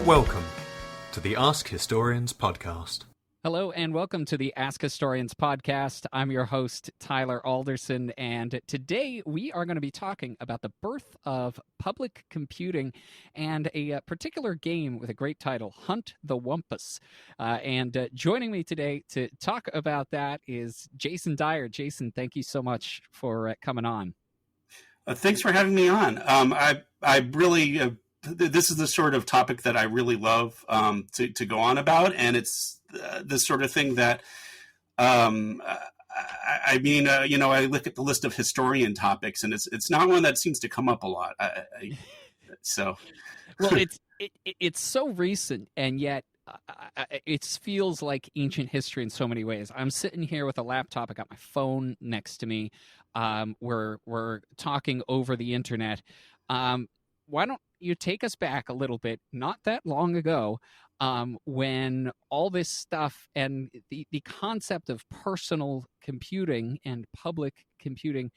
Welcome to the Ask Historians podcast. Hello and welcome to the Ask Historians podcast. I'm your host, Tyler Alderson, and today we are going to be talking about the birth of public computing and a particular game with a great title, Hunt the Wumpus. And joining me today to talk about that is Jason Dyer. Jason, thank you so much for coming on. Thanks for having me on. I really... This is the sort of topic that I really love to go on about, and it's the sort of thing that, I look at the list of historian topics, and it's not one that seems to come up a lot. Well, it's so recent, and yet it feels like ancient history in so many ways. I'm sitting here with a laptop. I got my phone next to me. We're talking over the internet. Why don't you take us back a little bit, not that long ago, when all this stuff and the concept of personal computing and public computing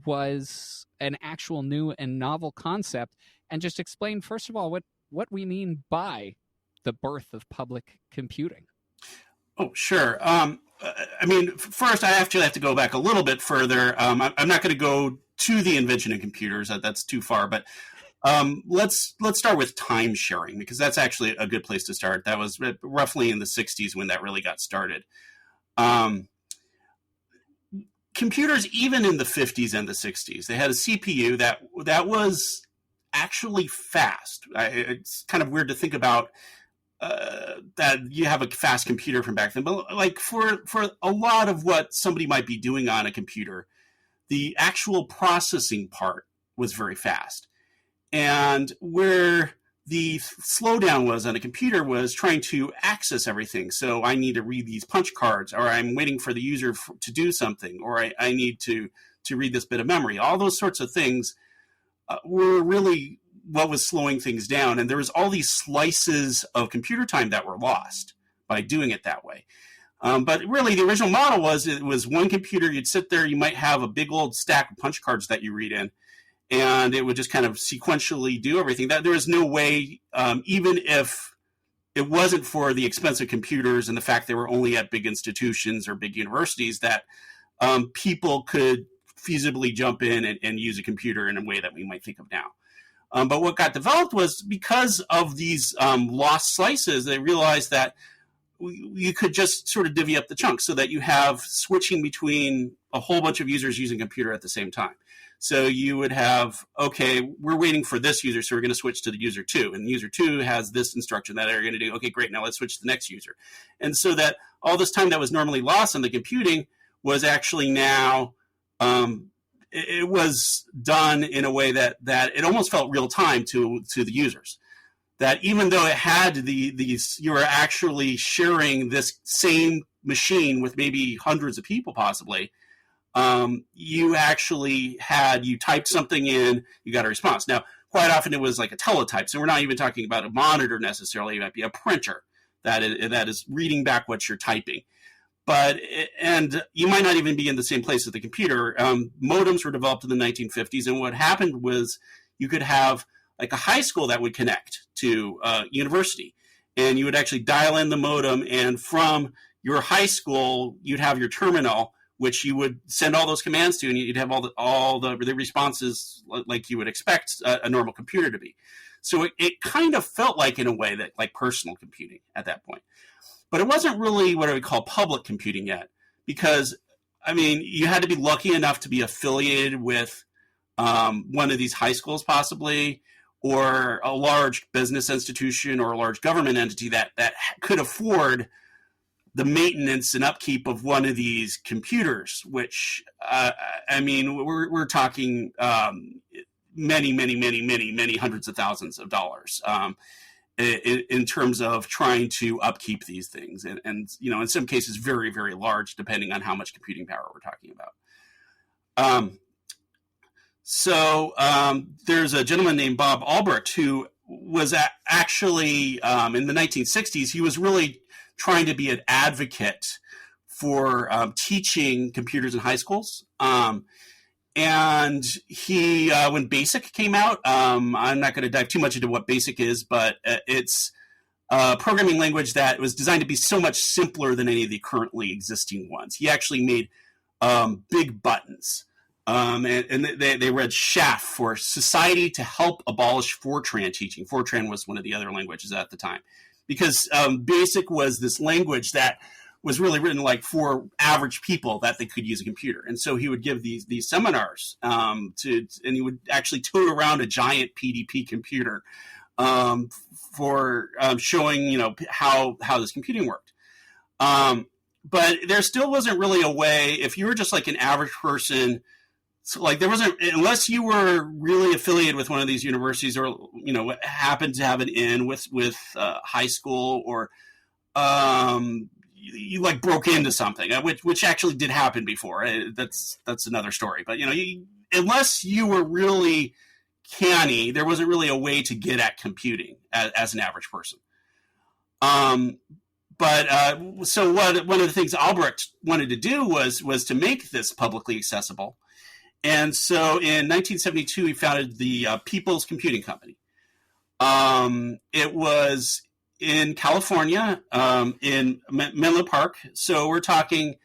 was an actual new and novel concept, and just explain, first of all, what we mean by the birth of public computing. Oh, sure. First, I actually have to go back a little bit further. I'm not going to go to the invention of computers. That's too far, but let's start with time sharing, because that's actually a good place to start. That was roughly in the 60s when that really got started. Computers, even in the 50s and the 60s, they had a CPU that was actually fast. It's kind of weird to think about that you have a fast computer from back then, but like for a lot of what somebody might be doing on a computer, the actual processing part was very fast. And where the slowdown was on a computer was trying to access everything. So I need to read these punch cards, or I'm waiting for the user to do something, or I need to read this bit of memory. All those sorts of things were really what was slowing things down. And there was all these slices of computer time that were lost by doing it that way. But really, the original model was it was one computer. You'd sit there. You might have a big old stack of punch cards that you read in, and it would just kind of sequentially do everything. That there was no way, even if it wasn't for the expensive computers and the fact they were only at big institutions or big universities, that people could feasibly jump in and use a computer in a way that we might think of now. But what got developed was because of these lost slices, they realized that you could just sort of divvy up the chunks so that you have switching between a whole bunch of users using a computer at the same time. So you would have, okay, we're waiting for this user, so we're going to switch to the user 2. And user 2 has this instruction that they're going to do. Okay, great, now let's switch to the next user. And so that all this time that was normally lost on the computing was actually now, it was done in a way that it almost felt real time to the users. That even though it had these, you were actually sharing this same machine with maybe hundreds of people possibly, you actually you typed something in, you got a response. Now, quite often it was like a teletype, so we're not even talking about a monitor necessarily. It might be a printer that is reading back what you're typing. And you might not even be in the same place as the computer. Modems were developed in the 1950s, and what happened was you could have like a high school that would connect to university, and you would actually dial in the modem, and from your high school, you'd have your terminal, which you would send all those commands to, and you'd have all the responses like you would expect a normal computer to be. So it kind of felt like, in a way, that like personal computing at that point. But it wasn't really what I would call public computing yet, because, you had to be lucky enough to be affiliated with one of these high schools possibly, or a large business institution or a large government entity that could afford the maintenance and upkeep of one of these computers, which, we're talking many hundreds of thousands of dollars in terms of trying to upkeep these things. And in some cases, very, very large, depending on how much computing power we're talking about. So there's a gentleman named Bob Albrecht who was actually, in the 1960s, he was really trying to be an advocate for teaching computers in high schools. And he, when BASIC came out, I'm not going to dive too much into what BASIC is, but it's a programming language that was designed to be so much simpler than any of the currently existing ones. He actually made big buttons. And they read SHAF for Society to Help Abolish Fortran Teaching. Fortran was one of the other languages at the time. Because BASIC was this language that was really written like for average people that they could use a computer. And so he would give these seminars and he would actually tote around a giant PDP computer for showing, how this computing worked. But there still wasn't really a way, if you were just like an average person, so like there wasn't, unless you were really affiliated with one of these universities or, happened to have an in with high school or, you like broke into something, which actually did happen before. That's another story. But unless you were really canny, there wasn't really a way to get at computing as an average person. So one of the things Albrecht wanted to do was to make this publicly accessible, and so in 1972 he founded the People's Computing Company. It was in California, in Menlo Park. So we're talking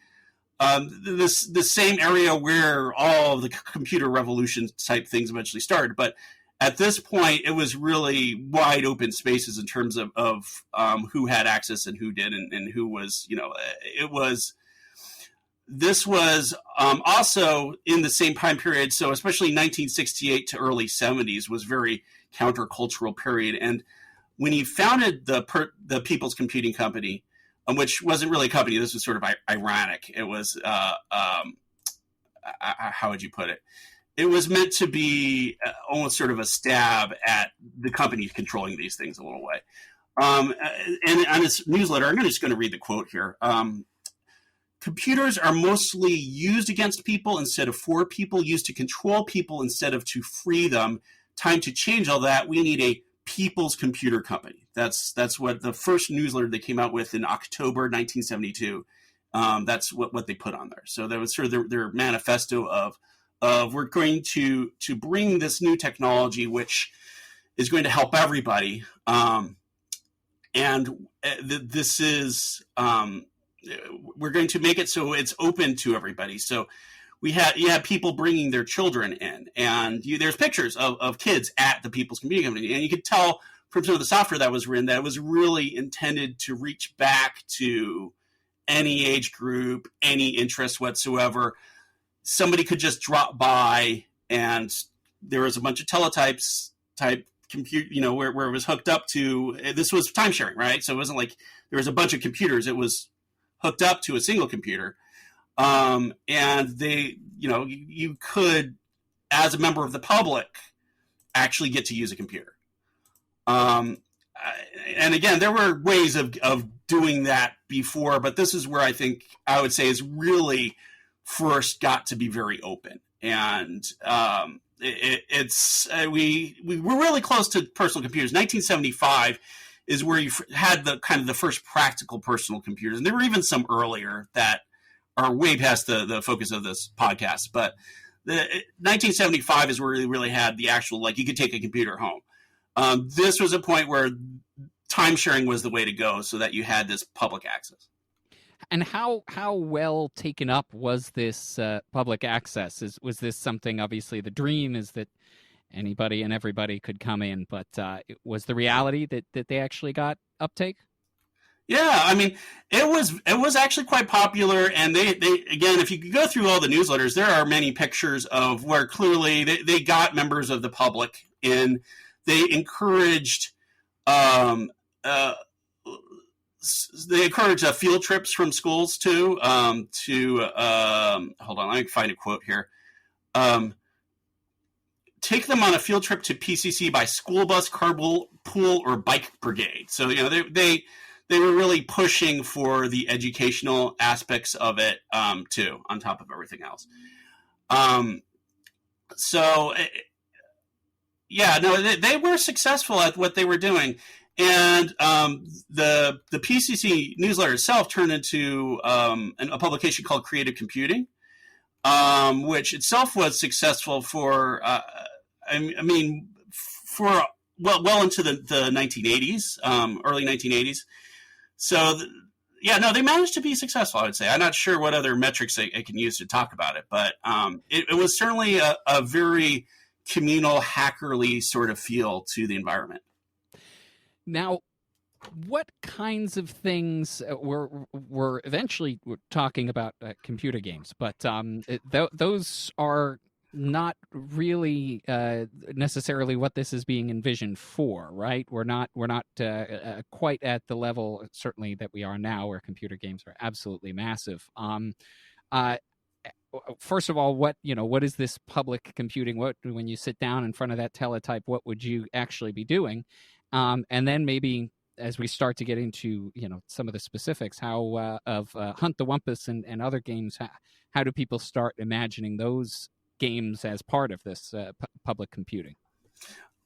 the same area where all of the computer revolution type things eventually started. But at this point, it was really wide open spaces in terms of who had access and who did, and who was, this was also in the same time period. So especially 1968 to early 70s was very countercultural period. And when he founded the People's Computing Company, which wasn't really a company, this was sort of ironic. It was, how would you put it? It was meant to be almost sort of a stab at the companies controlling these things a little way. And on his newsletter, I'm just going to read the quote here. Computers are mostly used against people instead of for people, used to control people instead of to free them. Time to change all that. We need a People's Computer Company. That's what the first newsletter they came out with in October 1972. That's what they put on there. So that was sort of their manifesto of we're going to bring this new technology, which is going to help everybody. This is we're going to make it so it's open to everybody. So you had people bringing their children in, and there's pictures of kids at the People's Computing Company, and you could tell from some of the software that was written that it was really intended to reach back to any age group, any interest whatsoever. Somebody could just drop by, and there was a bunch of teletypes type compute, where it was hooked up to. This was time sharing, right? So it wasn't like there was a bunch of computers. It was hooked up to a single computer. And you could, as a member of the public, actually get to use a computer. And again, there were ways of doing that before, but this is where I think I would say is really first got to be very open. And we were really close to personal computers. 1975 is where you had the first practical personal computers, and there were even some earlier that are way past the focus of this podcast. But the 1975 is where we really had the actual, like, you could take a computer home. This was a point where time sharing was the way to go, so that you had this public access. And how well taken up was this public access? Was this something, obviously the dream is that anybody and everybody could come in, but was the reality that they actually got uptake? Yeah, I mean, it was actually quite popular, and they again, if you could go through all the newsletters, there are many pictures of where clearly they got members of the public in. They encouraged field trips from schools too. Hold on, let me find a quote here. Take them on a field trip to PCC by school bus, carpool, or bike brigade. So they were really pushing for the educational aspects of it too, on top of everything else. They were successful at what they were doing. And the PCC newsletter itself turned into a publication called Creative Computing. which itself was successful for, for well into the 1980s, early 1980s. So, they managed to be successful, I would say. I'm not sure what other metrics I can use to talk about it, but it was certainly a very communal, hackerly sort of feel to the environment. Now, what kinds of things we're eventually talking about computer games, but those are not really necessarily what this is being envisioned for, right? We're not quite at the level, certainly, that we are now, where computer games are absolutely massive. First of all, what is this public computing? What, when you sit down in front of that teletype, what would you actually be doing? And then maybe, as we start to get into some of the specifics, how of Hunt the Wumpus and other games, how do people start imagining those games as part of this public computing?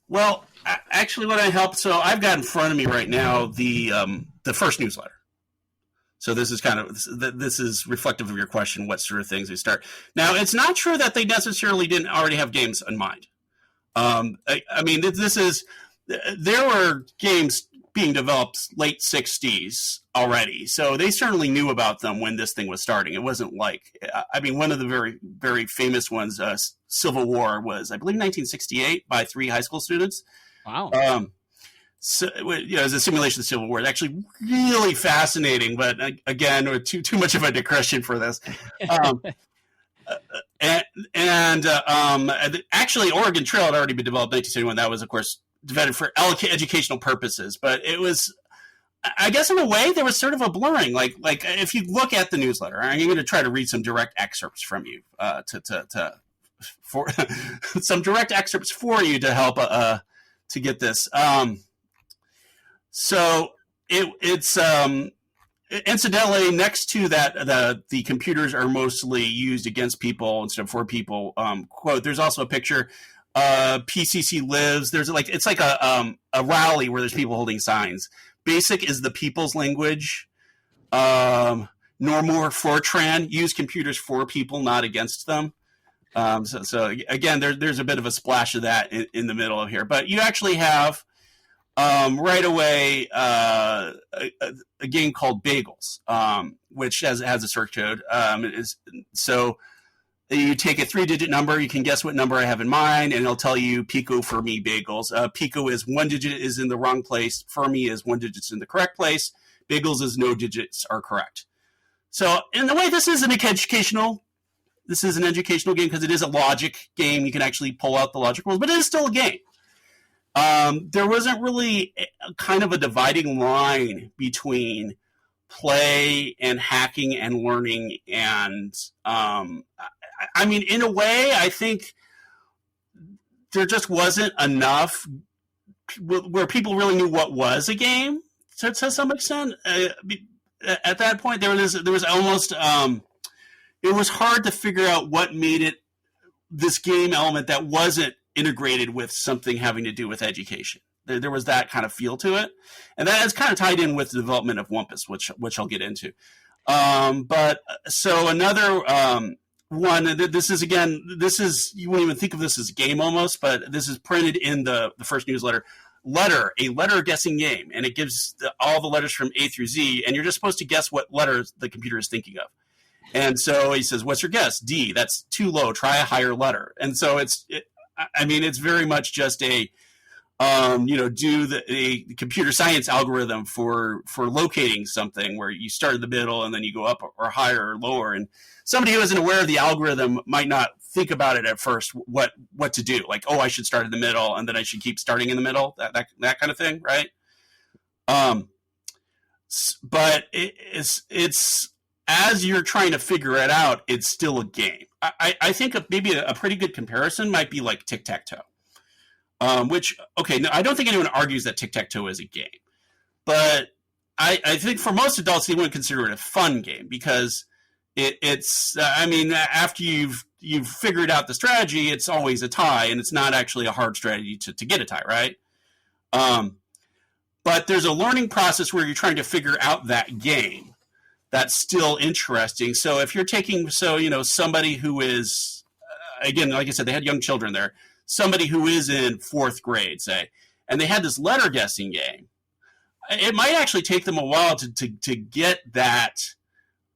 Well, actually, what I helped. So I've got in front of me right now the first newsletter. So this is reflective of your question. What sort of things they start? Now, it's not true that they necessarily didn't already have games in mind. There were games being developed late 60s already. So they certainly knew about them when this thing was starting. It wasn't like, one of the very, very famous ones, Civil War, was, I believe, 1968 by 3 high school students. Wow. So, as a simulation of the Civil War. It's actually really fascinating, but again, too much of a digression for this. Actually, Oregon Trail had already been developed in 1971. That was, of course, developed for educational purposes, but it was, I guess, in a way, there was sort of a blurring. Like if you look at the newsletter, I'm going to try to read some direct excerpts from you for some direct excerpts for you to help to get this. So it's incidentally, next to that, the computers are mostly used against people instead of for people. Quote: there's also a picture. PCC lives. There's it's like a rally where there's people holding signs. BASIC is the people's language. Normor, Fortran use computers for people, not against them. So again, there's a bit of a splash of that in the middle of here. But you actually have right away a game called Bagels, which has a search code. So you take a 3-digit number, you can guess what number I have in mind, and it'll tell you Pico, Fermi, Bagels. Pico is 1 digit is in the wrong place. Fermi is 1 digit in the correct place. Bagels is no digits are correct. So in the way, this is an educational game because it is a logic game. You can actually pull out the logic rules, but it is still a game. There wasn't really kind of a dividing line between play and hacking and learning. And in a way, I think there just wasn't enough where people really knew what was a game to some extent. At that point, there was almost it was hard to figure out what made it this game element that wasn't integrated with something having to do with education. There was that kind of feel to it, and that is kind of tied in with the development of Wumpus, which I'll get into. But so another one. This is you wouldn't even think of this as a game almost, but this is printed in the first newsletter. A letter guessing game, and it gives all the letters from A through Z, and you're just supposed to guess what letters the computer is thinking of. And so he says, "What's your guess?" D. That's too low. Try a higher letter. And so it's very much just a do the computer science algorithm for locating something where you start in the middle and then you go up or higher or lower. And somebody who isn't aware of the algorithm might not think about it at first, what to do. Like, I should start in the middle and then I should keep starting in the middle, that kind of thing, right? But it's as you're trying to figure it out, it's still a game. I think maybe a pretty good comparison might be like tic-tac-toe. Which, no, I don't think anyone argues that tic-tac-toe is a game. But I think for most adults, they wouldn't consider it a fun game because it's after you've figured out the strategy, it's always a tie, and it's not actually a hard strategy to get a tie, right? But there's a learning process where you're trying to figure out that game that's still interesting. So if you're taking, somebody who is, again, like I said, they had young children there, somebody who is in fourth grade, say, and they had this letter guessing game, it might actually take them a while to get that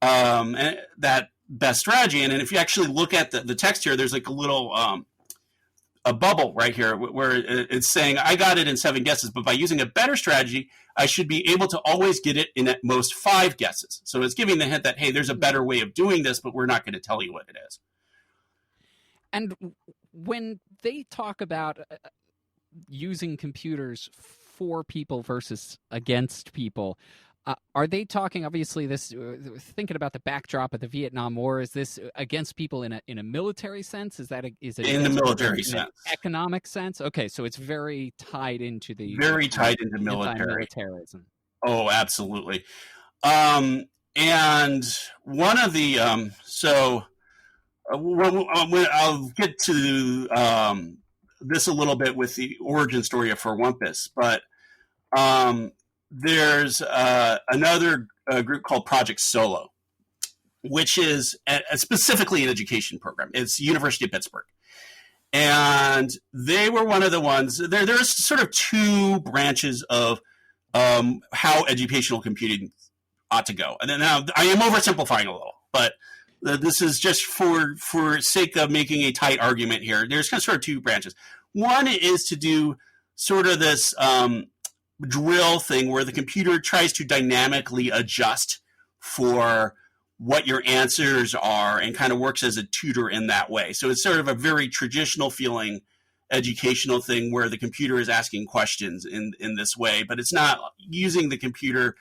that best strategy. And if you actually look at the text here, there's like a little a bubble right here where it's saying, I got it in 7 guesses, but by using a better strategy, I should be able to always get it in at most 5 guesses. So it's giving the hint that, hey, there's a better way of doing this, but we're not going to tell you what it is. And when they talk about using computers for people versus against people, are they talking, obviously, this thinking about the backdrop of the Vietnam War? Is this against people in a military sense? Is it in the military sense, economic sense? Okay, so it's very tied into militarism. Oh, absolutely. And one of the I'll get to this a little bit with the origin story for Wumpus, but there's another group called Project Solo, which is specifically an education program. It's University of Pittsburgh. And they were one of the ones, there's sort of 2 branches of how educational computing ought to go. And then now I am oversimplifying a little, but this is just for sake of making a tight argument here. There's kind of sort of 2 branches. One is to do sort of this drill thing where the computer tries to dynamically adjust for what your answers are and kind of works as a tutor in that way. So it's sort of a very traditional feeling educational thing where the computer is asking questions in this way, but it's not using the computer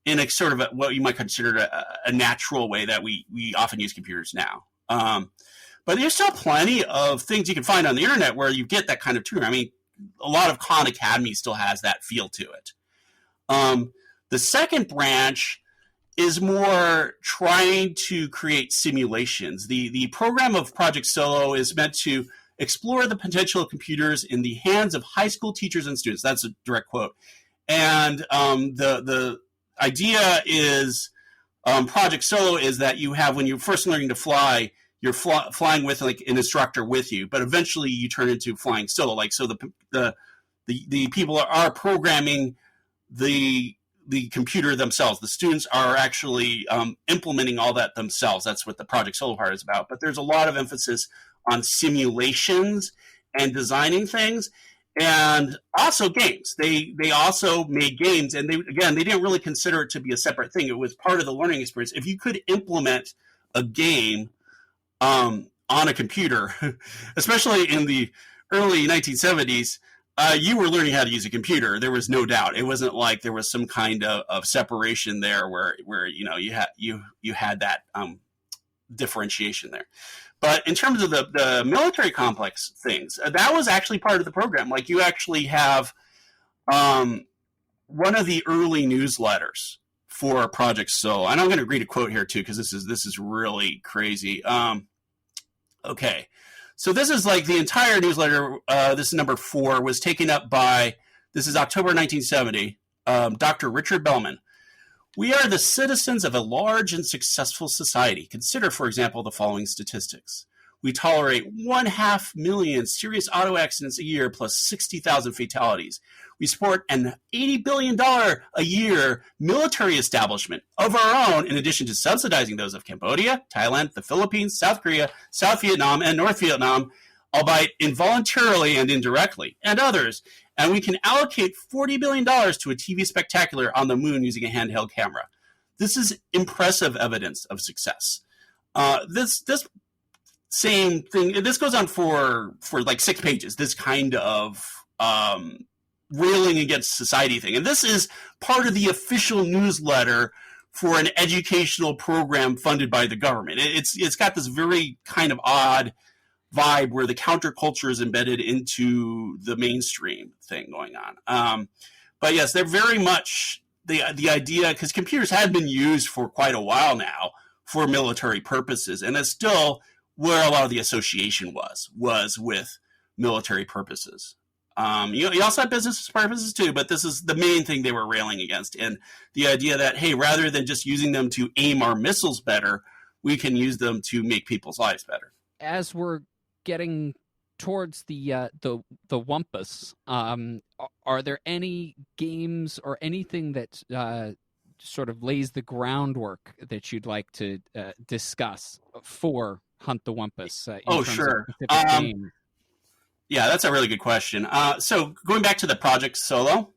in a sort of what you might consider a natural way that we often use computers now. But there's still plenty of things you can find on the internet where you get that kind of tutor. I mean, a lot of Khan Academy still has that feel to it. The second branch is more trying to create simulations. The program of Project Solo is meant to explore the potential of computers in the hands of high school teachers and students. That's a direct quote. And the idea is Project Solo is that you have, when you're first learning to fly, you're flying with like an instructor with you, but eventually you turn into flying solo. Like, so the people are programming the computer themselves. The students are actually implementing all that themselves. That's what the Project Solo part is about. But there's a lot of emphasis on simulations and designing things, and also games. They also made games, and they didn't really consider it to be a separate thing. It was part of the learning experience. If you could implement a game on a computer, especially in the early 1970s, you were learning how to use a computer. There was no doubt. It wasn't like there was some kind of separation there where you had that differentiation there. But in terms of the military complex things, that was actually part of the program. Like, you actually have one of the early newsletters for Project Solo, and I'm going to read a quote here too, because this is really crazy. Okay, so this is like the entire newsletter. This is number 4, was taken up by, this is October 1970, Dr. Richard Bellman. We are the citizens of a large and successful society. Consider, for example, the following statistics. We tolerate 500,000 serious auto accidents a year plus 60,000 fatalities. We support an $80 billion a year military establishment of our own, in addition to subsidizing those of Cambodia, Thailand, the Philippines, South Korea, South Vietnam, and North Vietnam, albeit involuntarily and indirectly, and others. And we can allocate $40 billion to a TV spectacular on the moon using a handheld camera. This is impressive evidence of success. This same thing, this goes on for like 6 pages, this kind of railing against society thing. And this is part of the official newsletter for an educational program funded by the government. It's got this very kind of odd vibe where the counterculture is embedded into the mainstream thing going on. But yes, they're very much the idea, because computers have been used for quite a while now for military purposes, and that's still where a lot of the association was with military purposes. You also have business purposes too, but this is the main thing they were railing against. And the idea that, hey, rather than just using them to aim our missiles better, we can use them to make people's lives better. As we're getting towards the Wumpus, are there any games or anything that sort of lays the groundwork that you'd like to discuss for Hunt the Wumpus? Sure. Game? Yeah, that's a really good question. So going back to the Project Solo,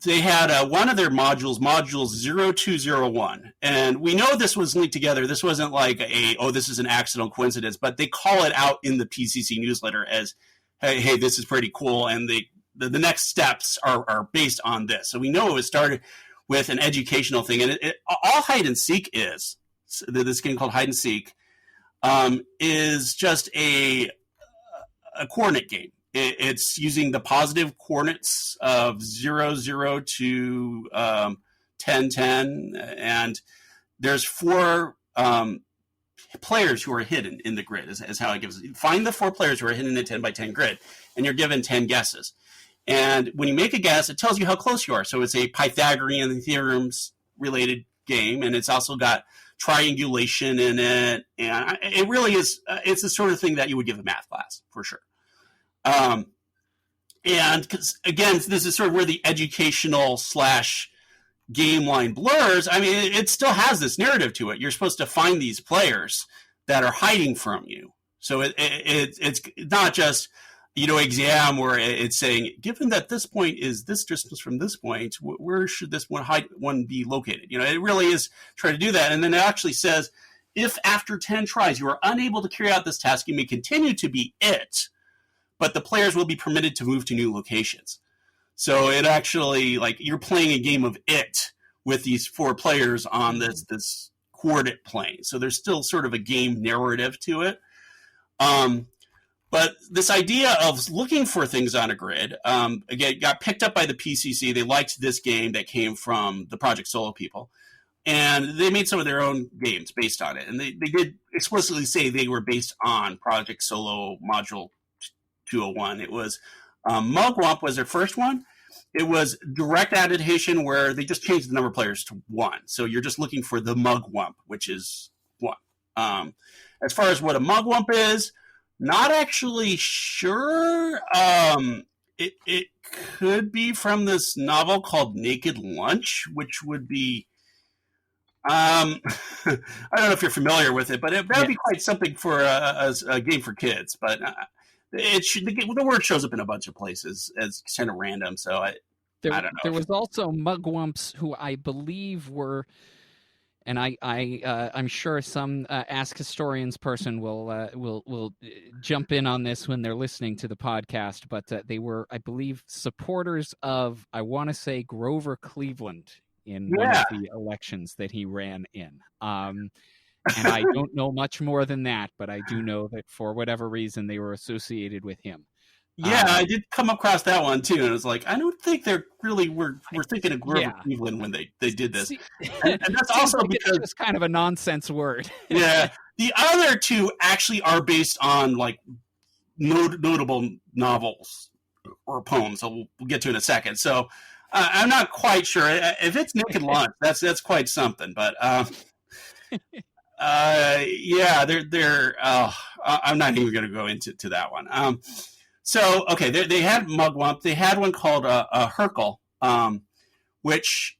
they had one of their modules, module 0201. And we know this was linked together. This wasn't like this is an accidental coincidence, but they call it out in the PCC newsletter as, hey, this is pretty cool. And the next steps are based on this. So we know it was started with an educational thing. And all hide and seek is, this game called Hide and Seek, is just a coordinate game. It's using the positive coordinates of 0, to 10, and there's 4 players who are hidden in the grid, is how it gives it. Find the 4 players who are hidden in the 10 by 10 grid, and you're given 10 guesses. And when you make a guess, it tells you how close you are. So it's a Pythagorean theorems related game, and it's also got triangulation in it, and it really is. It's the sort of thing that you would give a math class for sure. And again, this is sort of where the educational / game line blurs. I mean, it still has this narrative to it. You're supposed to find these players that are hiding from you. So it's not just, exam where it's saying, given that this point is this distance from this point, where should this one be located? It really is trying to do that. And then it actually says, if after 10 tries you are unable to carry out this task, you may continue to be it, but the players will be permitted to move to new locations. So it actually, like, you're playing a game of it with these 4 players on this coordinate plane. So there's still sort of a game narrative to it. But this idea of looking for things on a grid, again, got picked up by the PCC. They liked this game that came from the Project Solo people. And they made some of their own games based on it. And they did explicitly say they were based on Project Solo Module 201. It was Mugwump was their first one. It was direct adaptation where they just changed the number of players to 1. So you're just looking for the Mugwump, which is 1. As far as what a Mugwump is, not actually sure. It could be from this novel called Naked Lunch, which would be I don't know if you're familiar with it, but that would be quite something for a game for kids. But the word shows up in a bunch of places as kind of random, so I don't know. There was also Mugwumps who I believe were, and I'm sure some Ask Historians person will jump in on this when they're listening to the podcast, but they were, I believe, supporters of, I want to say, Grover Cleveland in one of the elections that he ran in. And I don't know much more than that, but I do know that for whatever reason they were associated with him. Yeah, I did come across that one too, and I was like, I don't think they're really we're thinking of Grover Cleveland when they did this. And that's also like because it's just kind of a nonsense word. Yeah, the other 2 actually are based on like notable novels or poems. So we'll get to in a second. So I'm not quite sure if it's Naked Lunch. That's quite something, but. They're. I'm not even going to go into that one. So okay, they had Mugwump. They had one called Hercule, which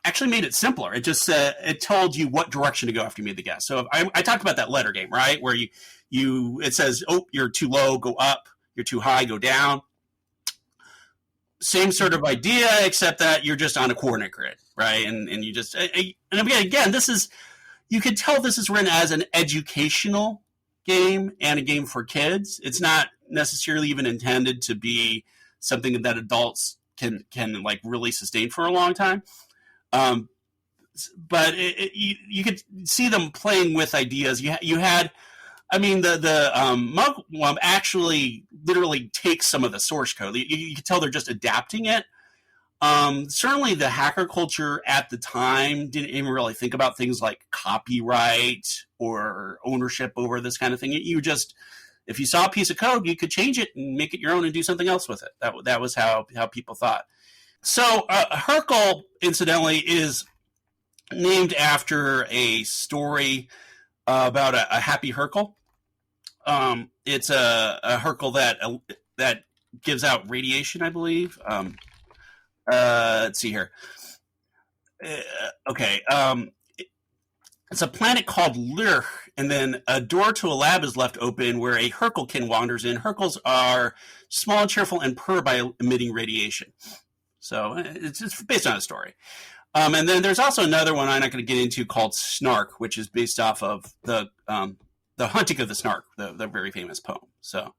actually made it simpler. It just it told you what direction to go after you made the guess. So I talked about that letter game, right? Where it says, oh, you're too low, go up. You're too high, go down. Same sort of idea, except that you're just on a coordinate grid, right? And you just and again, this is. You could tell this is written as an educational game and a game for kids. It's not necessarily even intended to be something that adults can like really sustain for a long time. But you could see them playing with ideas. You had, I mean, the Mugwump actually literally takes some of the source code. You can tell they're just adapting it. Certainly the hacker culture at the time didn't even really think about things like copyright or ownership over this kind of thing. if you saw a piece of code, you could change it and make it your own and do something else with it. That was how people thought. So Hercule, incidentally, is named after a story about a happy Hercule. It's a Hercule that gives out radiation, I believe. Let's see here. Okay. It's a planet called Lurch, and then a door to a lab is left open where a Herculekin wanders in. Hercules are small and cheerful and purr by emitting radiation. So it's based on a story. And then there's also another one I'm not going to get into called Snark, which is based off of the Hunting of the Snark, the very famous poem. So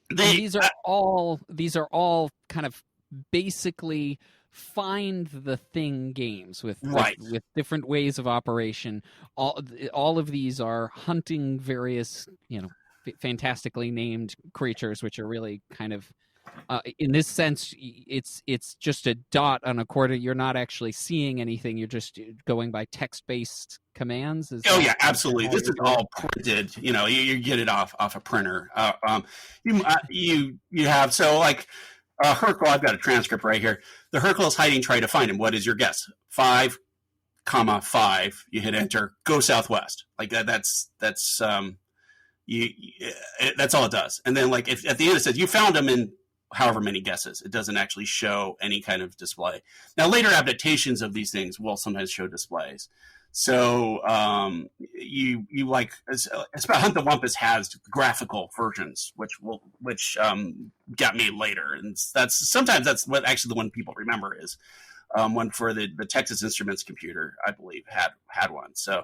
these are all kind of basically find the thing games with different ways of operation. All of these are hunting various, fantastically named creatures, which are really kind of in this sense, it's just a dot on a coordinate. You're not actually seeing anything. You're just going by text-based commands. Yeah, absolutely. This is all printed. You get it off a printer. You have Hercule. I've got a transcript right here. The Hercule is hiding. Try to find him. What is your guess? 5,5. You hit enter. Go southwest. Like that. That's all it does. And then if at the end it says you found him in however many guesses. It doesn't actually show any kind of display. Now, later adaptations of these things will sometimes show displays. So Hunt the Wumpus has graphical versions, which got made later, and that's what actually the one people remember is one for the Texas Instruments computer, I believe had one. So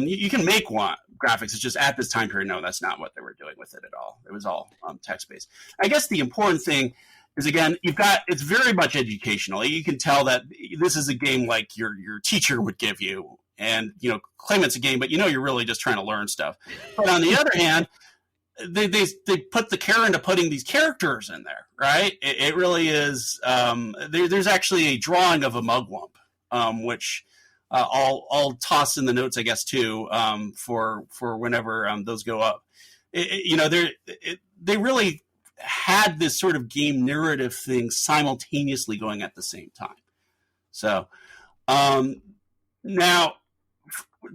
you can make one graphics. It's just at this time period, no, that's not what they were doing with it at all. It was all text based. I guess the important thing is, again, it's very much educational. You can tell that this is a game like your teacher would give you, and claim it's a game, but you're really just trying to learn stuff. But on the other hand, they put the care into putting these characters in there, right? It really is. There's actually a drawing of a mugwump, which I'll toss in the notes, I guess, too, for whenever those go up. They really had this sort of game narrative thing simultaneously going at the same time. So now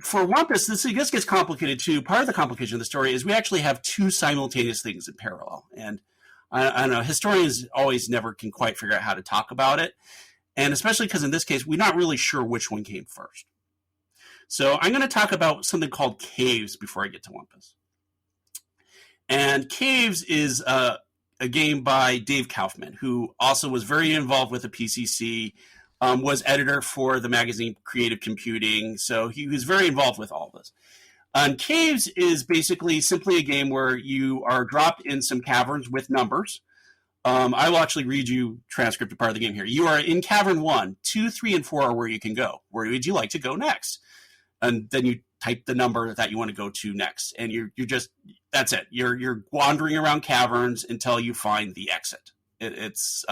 for Wumpus, this gets complicated too. Part of the complication of the story is we actually have two simultaneous things in parallel. And I know historians always never can quite figure out how to talk about it. And especially because in this case, we're not really sure which one came first. So I'm going to talk about something called Caves before I get to Wumpus. And Caves is a game by Dave Kaufman, who also was very involved with the PCC, was editor for the magazine Creative Computing. So he was very involved with all this. And Caves is basically simply a game where you are dropped in some caverns with numbers. I will actually read you transcript of part of the game here. You are in cavern 1, 2, 3, and 4 are where you can go. Where would you like to go next? And then you type the number that you want to go to next. And you're just, that's it. You're wandering around caverns until you find the exit. It's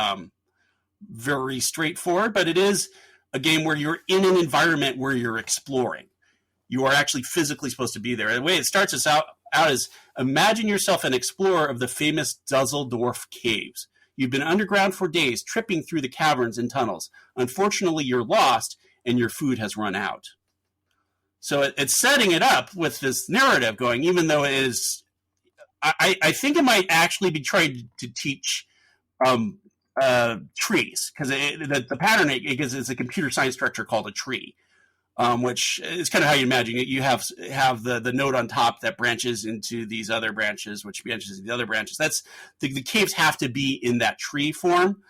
very straightforward, but it is a game where you're in an environment where you're exploring. You are actually physically supposed to be there. The way it starts us out is, imagine yourself an explorer of the famous Dusseldorf caves. You've been underground for days, tripping through the caverns and tunnels. Unfortunately, you're lost, and your food has run out. So it's setting it up with this narrative going, even though it is, I think it might actually be trying to teach trees, because the pattern it gives is a computer science structure called a tree. Which is kind of how you imagine it. You have the node on top that branches into these other branches, which branches into the other branches. That's the caves have to be in that tree form.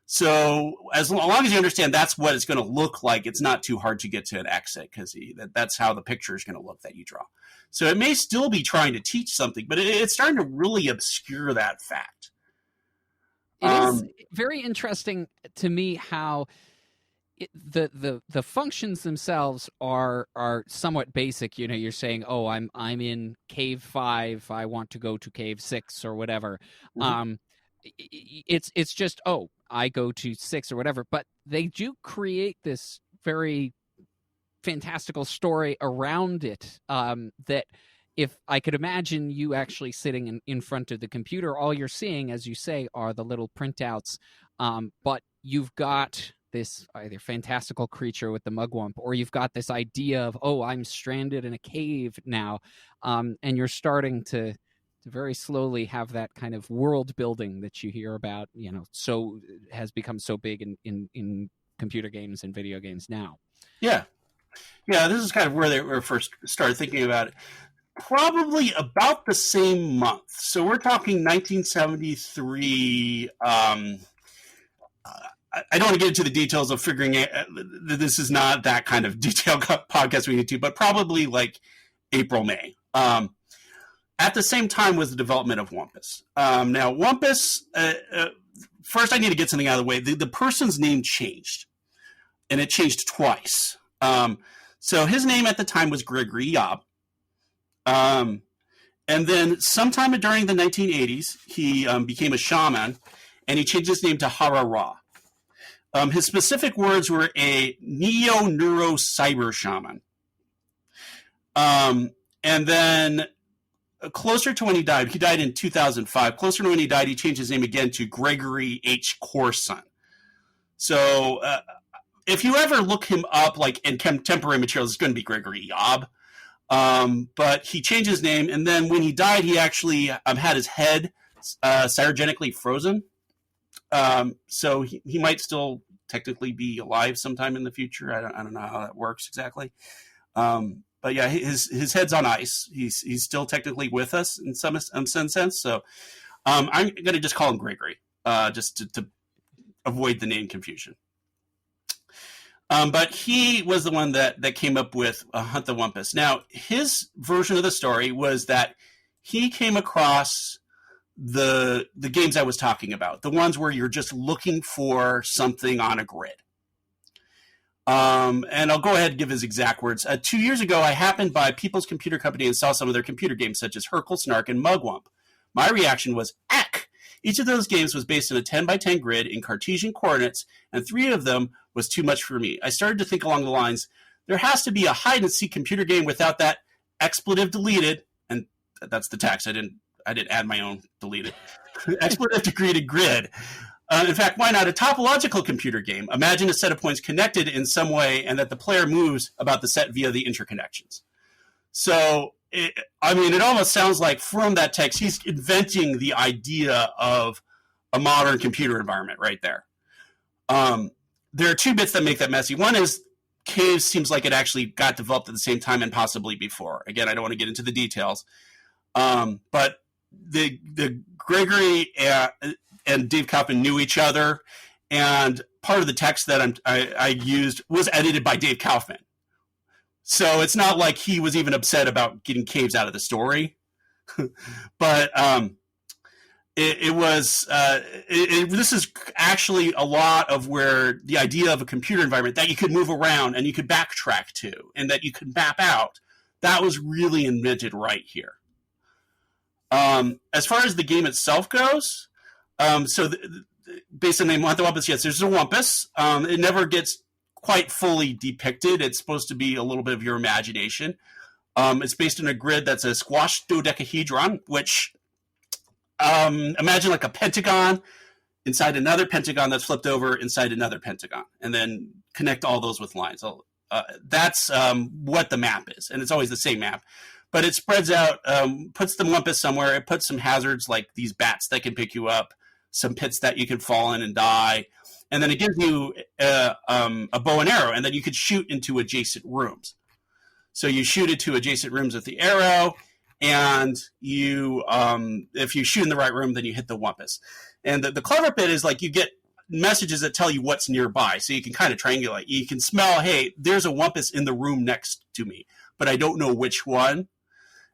So as long as you understand that's what it's going to look like, it's not too hard to get to an exit, because that's how the picture is going to look that you draw. So it may still be trying to teach something, but it's starting to really obscure that fact. It is very interesting to me how the functions themselves are somewhat basic. You're saying, oh, I'm in cave 5, I want to go to cave 6 or whatever. Mm-hmm. It's just, oh, I go to 6 or whatever, but they do create this very fantastical story around it that if I could imagine you actually sitting in front of the computer, all you're seeing, as you say, are the little printouts. But you've got this either fantastical creature with the mugwump, or you've got this idea of, oh, I'm stranded in a cave now. And you're starting to very slowly have that kind of world building that you hear about, so has become so big in computer games and video games now. Yeah. Yeah, this is kind of where they were first started thinking about it. Probably about the same month. So we're talking 1973. I don't want to get into the details of figuring out. This is not that kind of detailed podcast we need to, but probably like April, May. At the same time was the development of Wumpus. Now, Wumpus, first I need to get something out of the way. The person's name changed, and it changed twice. So his name at the time was Gregory Yob. And then sometime during the 1980s, he became a shaman, and he changed his name to Harara. His specific words were a neo-neuro-cyber shaman. And then closer to when he died in 2005, closer to when he died, he changed his name again to Gregory H. Corson. So if you ever look him up, like in contemporary materials, it's going to be Gregory Yob. But he changed his name, and then when he died, he actually had his head cryogenically frozen. So he might still technically be alive sometime in the future. I don't know how that works exactly. But yeah, his head's on ice. He's still technically with us in some sense. So I'm going to just call him Gregory, just to avoid the name confusion. But he was the one that came up with Hunt the Wumpus. Now, his version of the story was that he came across the games I was talking about, the ones where you're just looking for something on a grid. And I'll go ahead and give his exact words. 2 years ago, I happened by People's Computer Company and saw some of their computer games, such as Hercule, Snark, and Mugwump. My reaction was, eck! Each of those games was based on a 10 by 10 grid in Cartesian coordinates, and 3 of them was too much for me. I started to think along the lines, there has to be a hide-and-seek computer game without that expletive deleted, and that's the text. I didn't add my own deleted. Expletive deleted grid. In fact, why not a topological computer game? Imagine a set of points connected in some way and that the player moves about the set via the interconnections. So, it almost sounds like from that text, he's inventing the idea of a modern computer environment right there. There are 2 bits that make that messy. One is Caves seems like it actually got developed at the same time and possibly before. Again, I don't want to get into the details. But the Gregory and Dave Kaufman knew each other, and part of the text that I used was edited by Dave Kaufman. So it's not like he was even upset about getting Caves out of the story. But this is actually a lot of where the idea of a computer environment that you could move around and you could backtrack to and that you could map out, that was really invented right here. As far as the game itself goes, based on the name Hunt the Wumpus, yes, there's a Wumpus. It never gets quite fully depicted. It's supposed to be a little bit of your imagination. It's based on a grid that's a squashed dodecahedron, which imagine like a pentagon inside another pentagon that's flipped over inside another pentagon, and then connect all those with lines. So, that's what the map is, and it's always the same map. But it spreads out, puts the Wumpus somewhere. It puts some hazards like these bats that can pick you up, some pits that you can fall in and die. And then it gives you a bow and arrow, and then you could shoot into adjacent rooms. So you shoot into adjacent rooms with the arrow, and you, if you shoot in the right room, then you hit the Wumpus. And the clever bit is like you get messages that tell you what's nearby, so you can kind of triangulate. You can smell, hey, there's a Wumpus in the room next to me, but I don't know which one.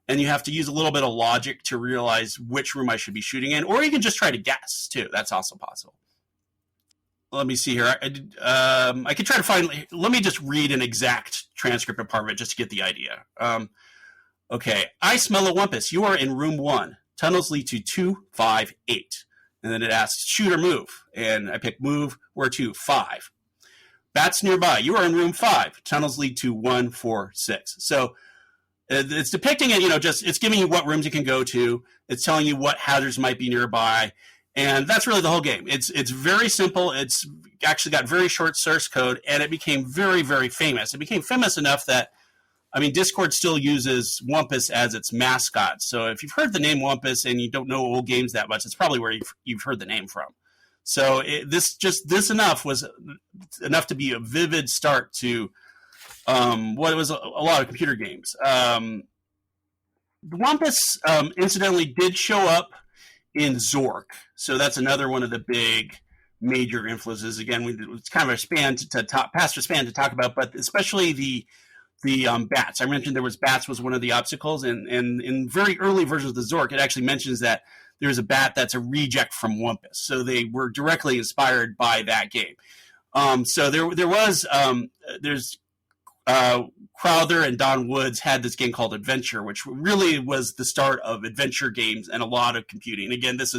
And you have to use a little bit of logic to realize which room I should be shooting in, or you can just try to guess too. That's also possible. Let me see here. I could try to find. Let me just read an exact transcript of part of it just to get the idea. Okay, I smell a Wumpus. You are in room 1. Tunnels lead to 258, and then it asks shoot or move, and I pick move. Where to? 5. Bats nearby. You are in room 5. Tunnels lead to 146. So It's depicting it, it's giving you what rooms you can go to. It's telling you what hazards might be nearby. And that's really the whole game. It's very simple. It's actually got very short source code, and it became very, very famous. It became famous enough that, Discord still uses Wumpus as its mascot. So if you've heard the name Wumpus and you don't know old games that much, it's probably where you've heard the name from. So this enough was enough to be a vivid start to what was a lot of computer games. Wumpus, incidentally, did show up in Zork. So that's another one of the big major influences. Again, it's kind of a span past a span to talk about, but especially the bats. I mentioned bats was one of the obstacles, and in very early versions of the Zork, it actually mentions that there's a bat that's a reject from Wumpus. So they were directly inspired by that game. So there's Crowther and Don Woods had this game called Adventure, which really was the start of adventure games and a lot of computing. Again, if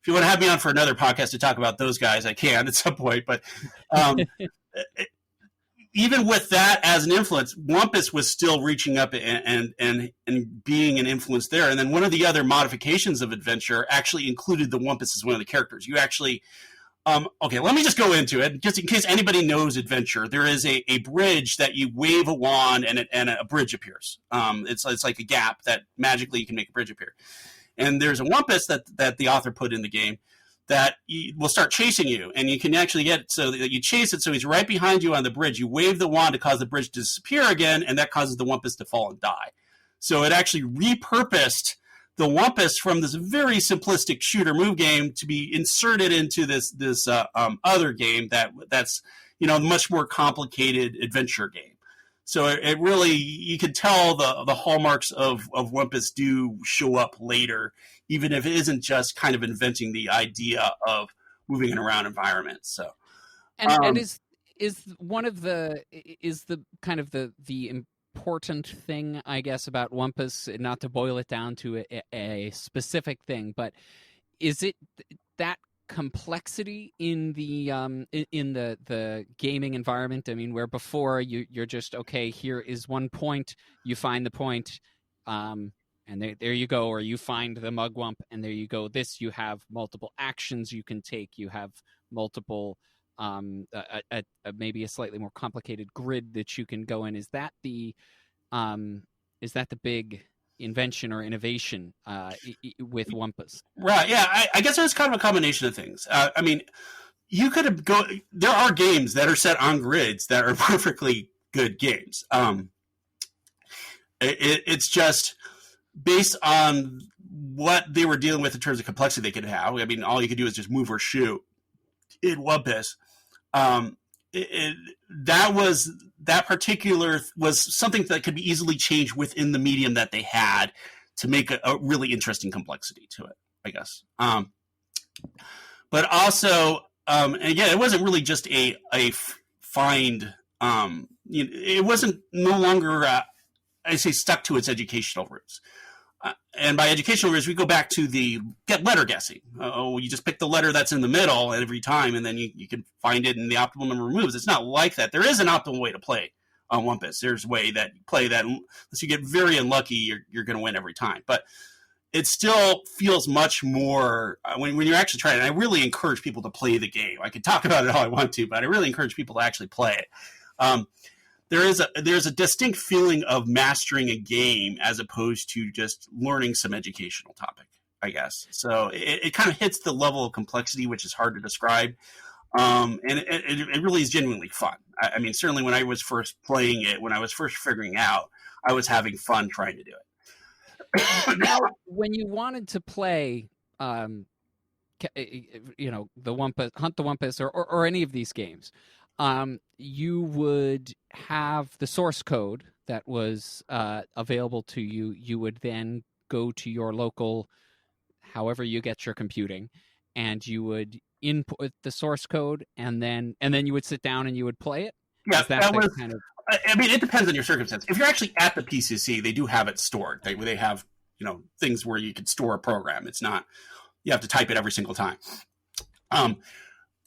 you want to have me on for another podcast to talk about those guys, I can at some point. But even with that as an influence, Wumpus was still reaching up and being an influence there. And then one of the other modifications of Adventure actually included the Wumpus as one of the characters. You actually okay, let me just go into it, just in case anybody knows Adventure. There is a bridge that you wave a wand and a bridge appears. It's like a gap that magically you can make a bridge appear. And there's a Wumpus that the author put in the game that will start chasing you, and you can actually get so that you chase it so he's right behind you on the bridge. You wave the wand to cause the bridge to disappear again, and that causes the Wumpus to fall and die. So it actually repurposed the Wumpus from this very simplistic shooter move game to be inserted into this other game that's much more complicated adventure game. So it really, you can tell the hallmarks of Wumpus do show up later, even if it isn't just kind of inventing the idea of moving in around environments. So, and is the kind of the important thing, I guess, about Wumpus, not to boil it down to a specific thing, but is it that complexity in the gaming environment? I mean, where before you're just, okay, here is one point, you find the point, and there you go, or you find the mugwump and there you go. This, you have multiple actions you can take, you have multiple maybe a slightly more complicated grid that you can go in. Is that the big invention or innovation with Wumpus? Right. Yeah. I guess it's kind of a combination of things. I mean, you could have there are games that are set on grids that are perfectly good games. It's just based on what they were dealing with in terms of complexity they could have. I mean, all you could do is just move or shoot. In Wumpus, that particular was something that could be easily changed within the medium that they had to make a really interesting complexity to it, I guess. But also, and again, it wasn't really just a find. It wasn't no longer, I say, stuck to its educational roots. And by educational roots, we go back to the letter guessing. You just pick the letter that's in the middle every time, and then you can find it in the optimal number of moves. It's not like that. There is an optimal way to play on Wumpus. There's a way that you play that, unless you get very unlucky, you're going to win every time. But it still feels much more, when you're actually trying, and I really encourage people to play the game. I can talk about it all I want to, but I really encourage people to actually play it. There's a distinct feeling of mastering a game as opposed to just learning some educational topic, I guess. So it kind of hits the level of complexity, which is hard to describe. And it really is genuinely fun. I mean, certainly when I was first playing it, when I was first figuring out, I was having fun trying to do it. Now, when you wanted to play, the Wumpus, Hunt the Wumpus, or any of these games, you would have the source code that was available to you. You would then go to your local, however you get your computing, and you would input the source code, and then you would sit down and you would play it. Yeah, that was kind of. I mean, it depends on your circumstance. If you're actually at the PCC, they do have it stored. They have things where you can store a program. It's not you have to type it every single time.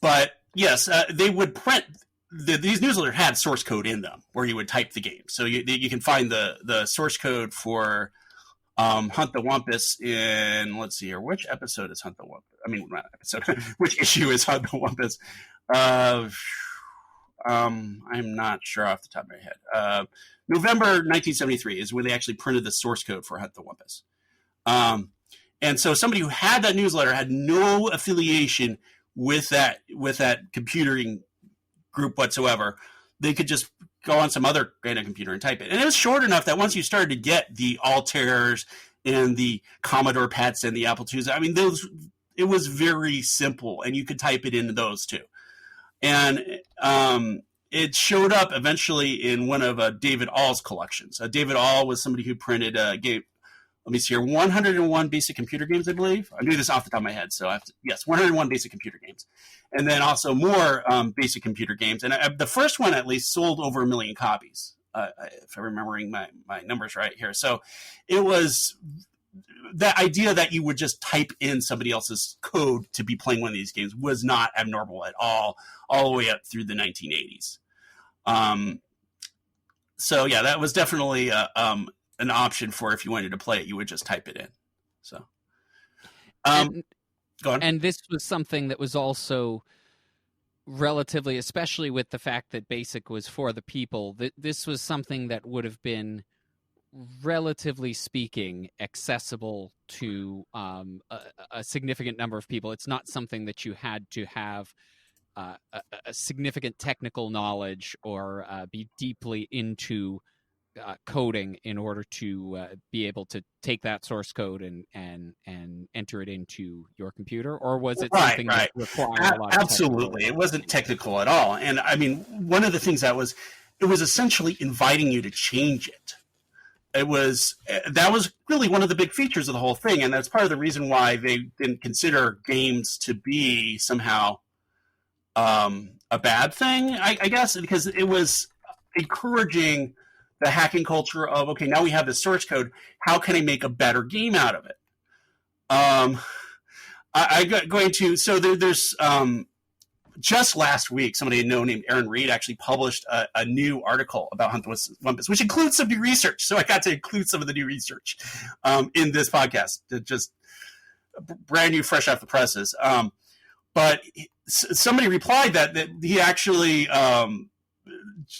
But yes, they would print these newsletters had source code in them where you would type the game. So you can find the source code for Hunt the Wumpus in, let's see here, which episode is Hunt the Wumpus? I mean, not episode, which issue is Hunt the Wumpus? I'm not sure off the top of my head. November 1973 is when they actually printed the source code for Hunt the Wumpus. And so somebody who had that newsletter had no affiliation with that computering group whatsoever. They could just go on some other random computer and type it. And it was short enough that once you started to get the Altairs and the Commodore PETs and the Apple IIs, I mean, it was very simple, and you could type it into those too. And it showed up eventually in one of David All's collections. David All was somebody who printed game. Let me see here, 101 basic computer games, I believe. I knew this off the top of my head, so yes, 101 basic computer games. And then also more basic computer games. And the first one, at least, sold over 1 million copies, if I'm remembering my numbers right here. So it was that idea that you would just type in somebody else's code to be playing one of these games was not abnormal at all the way up through the 1980s. So, yeah, that was definitely an option for if you wanted to play it, you would just type it in. So, go on. And this was something that was also relatively, especially with the fact that BASIC was for the people, this was something that would have been, relatively speaking, accessible to a significant number of people. It's not something that you had to have a significant technical knowledge or be deeply into coding in order to be able to take that source code and enter it into your computer, or was it something that required a lot of absolutely it wasn't technical at all. And I mean, one of the things it was essentially inviting you to change it. That was really one of the big features of the whole thing, and that's part of the reason why they didn't consider games to be somehow a bad thing, I guess, because it was encouraging the hacking culture of, okay, now we have the source code. How can I make a better game out of it? There's just last week, somebody I know named Aaron Reed actually published a new article about Hunt the Wumpus, which includes some new research. So I got to include some of the new research in this podcast, just brand new, fresh off the presses. But somebody replied that he actually,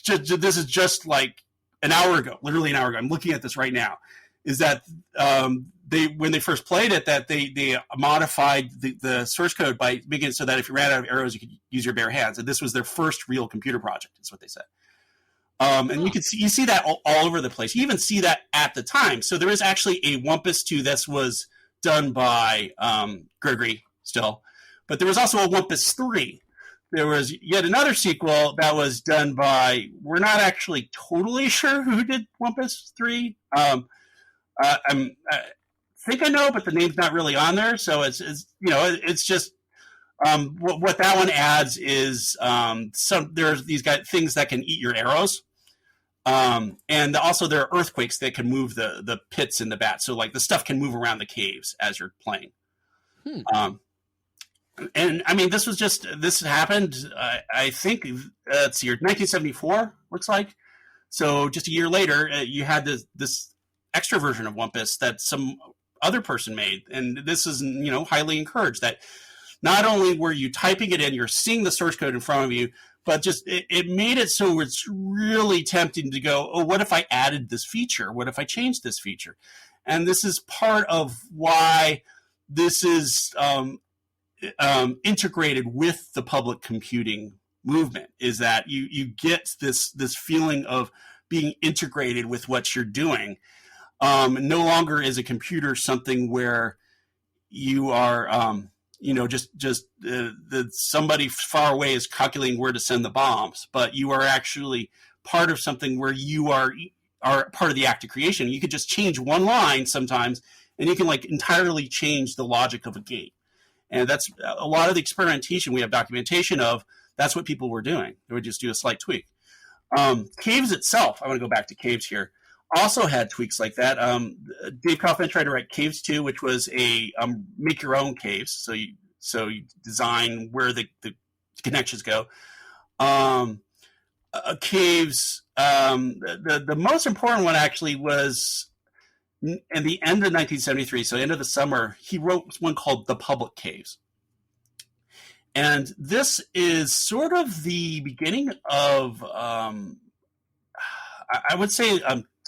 this is just like an hour ago, literally an hour ago. I'm looking at this right now. Is that when they first played it, that they modified the source code by making it so that if you ran out of arrows, you could use your bare hands. And this was their first real computer project, is what they said. And you see that all over the place. You even see that at the time. So there is actually a Wumpus 2 that was done by Gregory still, but there was also a Wumpus 3. There was yet another sequel that was done by, we're not actually totally sure who did Wumpus 3. I think I know, but the name's not really on there. So it's just what that one adds is there's these things that can eat your arrows. And also there are earthquakes that can move the pits in the bat. So like the stuff can move around the caves as you're playing. And I mean, this happened, I think, let's see, 1974, looks like. So just a year later, you had this extra version of Wumpus that some other person made. And this is, highly encouraged, that not only were you typing it in, you're seeing the source code in front of you, but just it made it so it's really tempting to go, oh, what if I added this feature? What if I changed this feature? And this is part of why this is integrated with the public computing movement, is that you get this feeling of being integrated with what you're doing. No longer is a computer something where you are, somebody far away is calculating where to send the bombs, but you are actually part of something where you are part of the act of creation. You could just change one line sometimes, and you can entirely change the logic of a game. And that's a lot of the experimentation we have documentation of. That's what people were doing. They would just do a slight tweak. Caves itself, I want to go back to Caves here, also had tweaks like that. Dave Kaufman tried to write Caves 2, which was a make your own caves. So you design where the connections go. caves. The most important one actually was in the end of 1973, so end of the summer. He wrote one called "The Public Caves," and this is sort of the beginning of I would say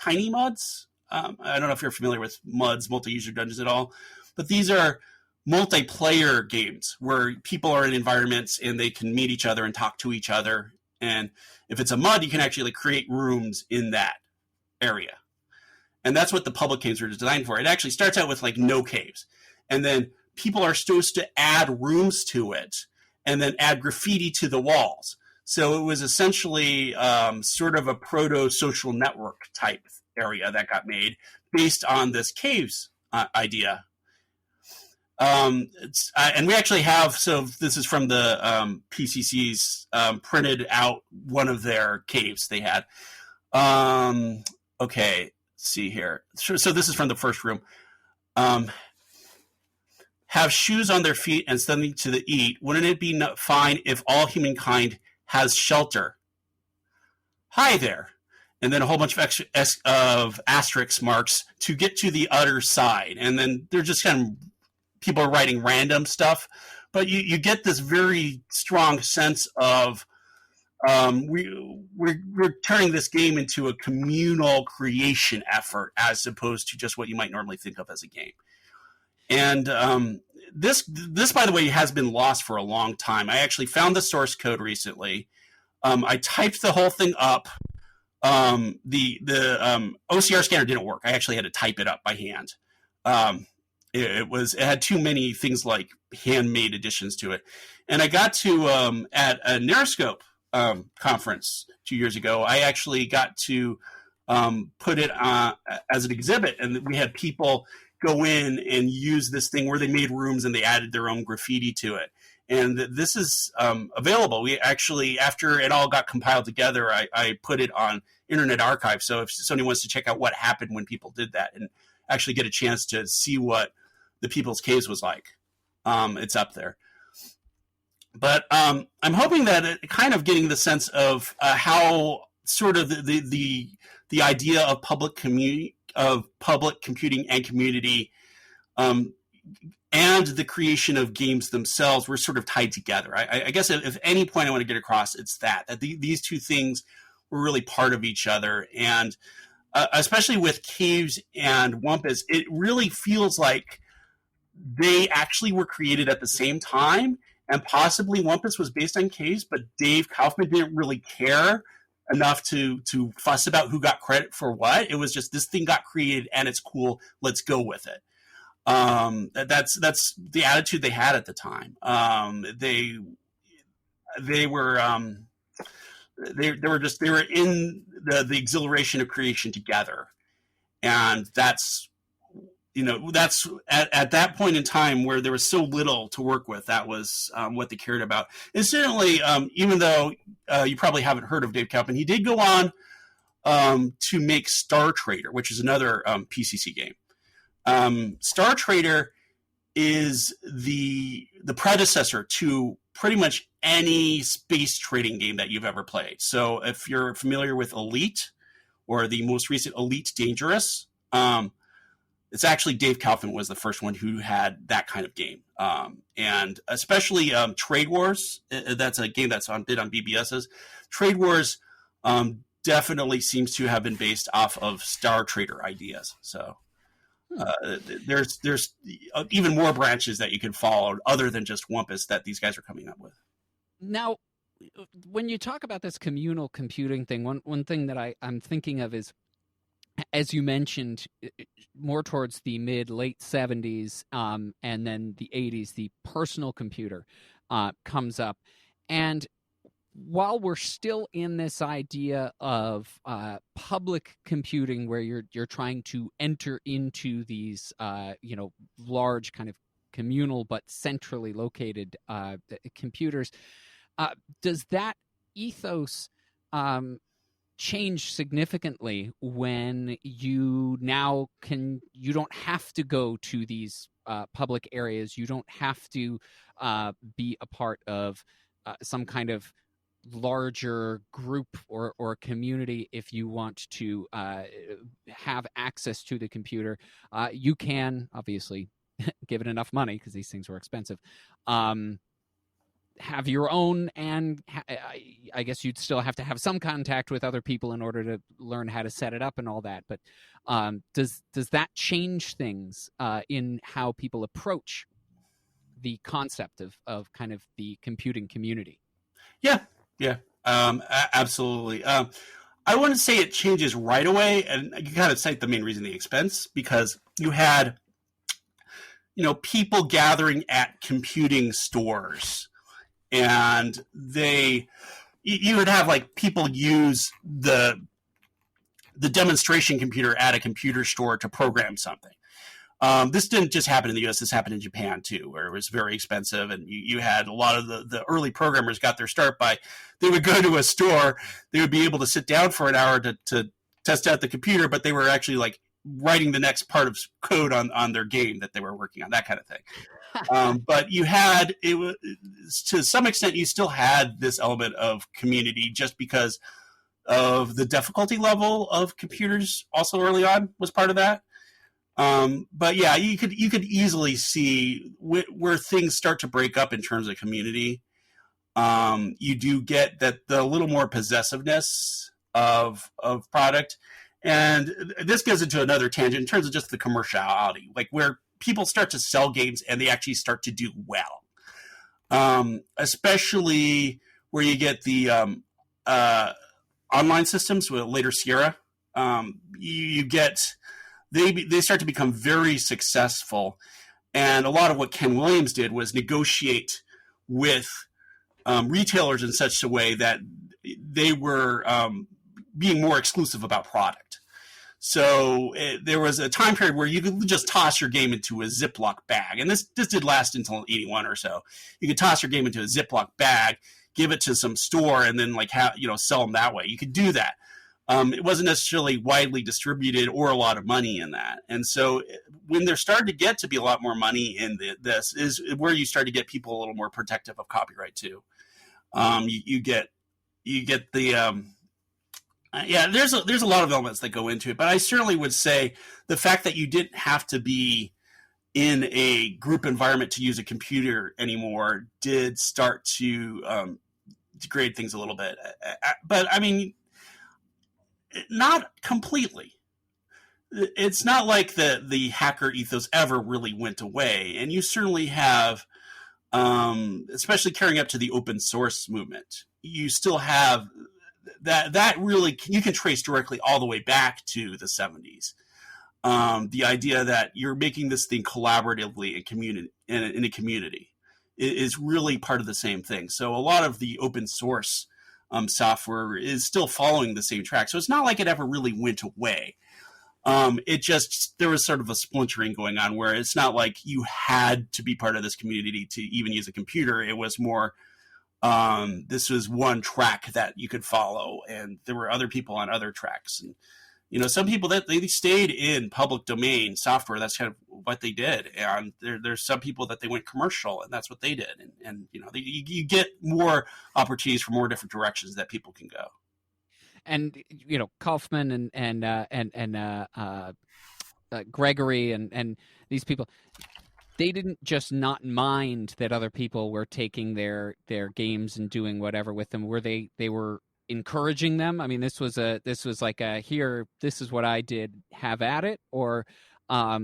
tiny muds. I don't know if you're familiar with muds, multi-user dungeons at all, but these are multiplayer games where people are in environments and they can meet each other and talk to each other. And if it's a mud, you can actually create rooms in that area. And that's what the public caves are designed for. It actually starts out with like no caves. And then people are supposed to add rooms to it and then add graffiti to the walls. So it was essentially sort of a proto-social network type area that got made based on this caves idea. And we actually have, so this is from the PCC's printed out one of their caves they had. Okay, let's see here. So this is from the first room. Have shoes on their feet and something to eat. Wouldn't it be fine if all humankind has shelter? Hi there. And then a whole bunch of asterisk marks to get to the other side. And then they're just kind of, people are writing random stuff. But you get this very strong sense of we're turning this game into a communal creation effort as opposed to just what you might normally think of as a game. And this, by the way, has been lost for a long time. I actually found the source code recently. I typed the whole thing up. The OCR scanner didn't work. I actually had to type it up by hand. It had too many things like handmade additions to it. And I got to at a Neuroscope conference 2 years ago. I actually got to put it as an exhibit, and we had people go in and use this thing where they made rooms and they added their own graffiti to it. And this is available. We actually, after it all got compiled together, I put it on Internet Archive. So if somebody wants to check out what happened when people did that and actually get a chance to see what the People's Caves was like, it's up there. But I'm hoping that it kind of getting the sense of how sort of the idea of public computing and community, and the creation of games themselves were sort of tied together. I guess if any point I want to get across, it's that these two things were really part of each other. And especially with Caves and Wumpus, it really feels like they actually were created at the same time. And possibly Wumpus was based on Caves, but Dave Kaufman didn't really care enough to fuss about who got credit for what. It was just, this thing got created and it's cool. Let's go with it. That's the attitude they had at the time. They were in the exhilaration of creation together. And that's at that point in time where there was so little to work with, that was what they cared about. And certainly, even though you probably haven't heard of Dave Kaufman, he did go on to make Star Trader, which is another PCC game. Star Trader is the predecessor to pretty much any space trading game that you've ever played. So if you're familiar with Elite or the most recent Elite Dangerous, it's actually Dave Kaufman was the first one who had that kind of game. And especially Trade Wars, that's a game that's on BBS's. Trade Wars definitely seems to have been based off of Star Trader ideas. So there's even more branches that you can follow other than just Wumpus that these guys are coming up with. Now, when you talk about this communal computing thing, one thing that I'm thinking of is, as you mentioned, more towards the late 70s and then the 80s, the personal computer comes up. And while we're still in this idea of public computing, where you're trying to enter into these large kind of communal but centrally located computers, does that ethos change significantly when you don't have to go to these public areas? You don't have to be a part of some kind of larger group or community, if you want to have access to the computer, you can obviously, given enough money, because these things were expensive, have your own, and I guess you'd still have to have some contact with other people in order to learn how to set it up and all that. But does that change things in how people approach the concept of kind of the computing community? Yeah, absolutely. I wouldn't say it changes right away, and you kind of cite the main reason, the expense, because you had, people gathering at computing stores, and you would have like people use the demonstration computer at a computer store to program something. This didn't just happen in the U.S. This happened in Japan too, where it was very expensive, and you had a lot of the early programmers got their start by, they would go to a store, they would be able to sit down for an hour to test out the computer, but they were actually like writing the next part of code on their game that they were working on, that kind of thing. But you had, to some extent, you still had this element of community just because of the difficulty level of computers also early on was part of that. But yeah, you could easily see where things start to break up in terms of community. You do get that the little more possessiveness of product. And this goes into another tangent in terms of just the commerciality, like where people start to sell games and they actually start to do well. Especially where you get the online systems with later Sierra. You get, they start to become very successful. And a lot of what Ken Williams did was negotiate with retailers in such a way that they were being more exclusive about product. So there was a time period where you could just toss your game into a Ziploc bag. And this did last until 81 or so. You could toss your game into a Ziploc bag, give it to some store, and then sell them that way. You could do that. It wasn't necessarily widely distributed or a lot of money in that. And so when there started to get to be a lot more money in this is where you start to get people a little more protective of copyright too. You get the there's a lot of elements that go into it, but I certainly would say the fact that you didn't have to be in a group environment to use a computer anymore did start to degrade things a little bit. But I mean, not completely. It's not like the hacker ethos ever really went away, and you certainly have, especially carrying up to the open source movement, you still have that really, you can trace directly all the way back to the 70s. The idea that you're making this thing collaboratively in a community is really part of the same thing. So a lot of the open source software is still following the same track. So it's not like it ever really went away. There was sort of a splintering going on where it's not like you had to be part of this community to even use a computer. It was more, this was one track that you could follow, and there were other people on other tracks. And, some people that they stayed in public domain software, that's kind of what they did. And there's some people that they went commercial, and that's what they did. And you get more opportunities for more different directions that people can go. And Kaufman and Gregory and these people, they didn't just not mind that other people were taking their games and doing whatever with them. They were encouraging them? I mean, this was like here, this is what I did, have at it? Or I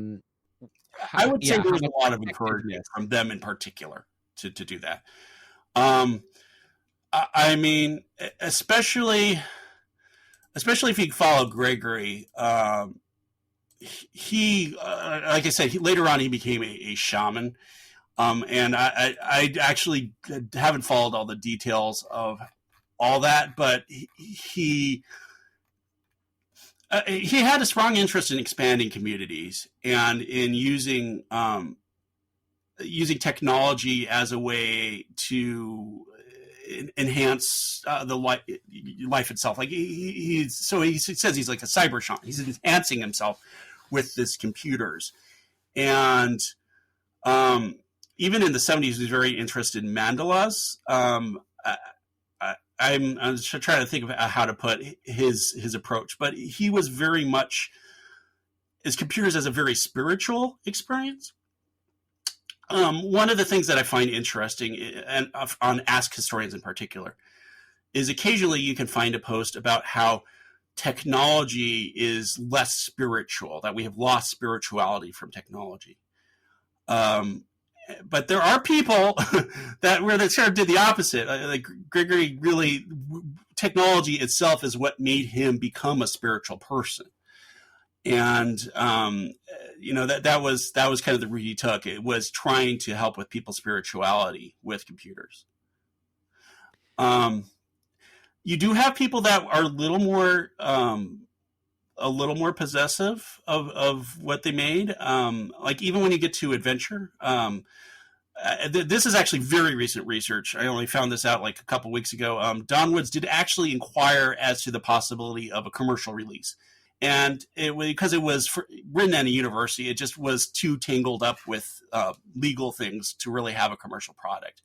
would say there was a lot of encouragement from them in particular to do that. I mean, especially if you follow Gregory, he like I said, later on he became a shaman, and I actually haven't followed all the details of all that, but he had a strong interest in expanding communities and in using technology as a way to enhance the life itself. Like he says he's like a cyber shaman. He's enhancing himself with this computers, and even in the 70s, he was very interested in mandalas. I'm trying to think of how to put his approach, but he was very much as computers as a very spiritual experience. One of the things that I find interesting, and on Ask Historians in particular, is occasionally you can find a post about how technology is less spiritual, that we have lost spirituality from technology. But there are people that sort of did the opposite. Like Gregory, really, technology itself is what made him become a spiritual person. And that was kind of the route he took. It was trying to help with people's spirituality with computers. You do have people that are a little more possessive of what they made. Like even when you get to adventure, this is actually very recent research. I only found this out like a couple weeks ago. Don Woods did actually inquire as to the possibility of a commercial release. And because it was written at a university, it just was too tangled up with legal things to really have a commercial product.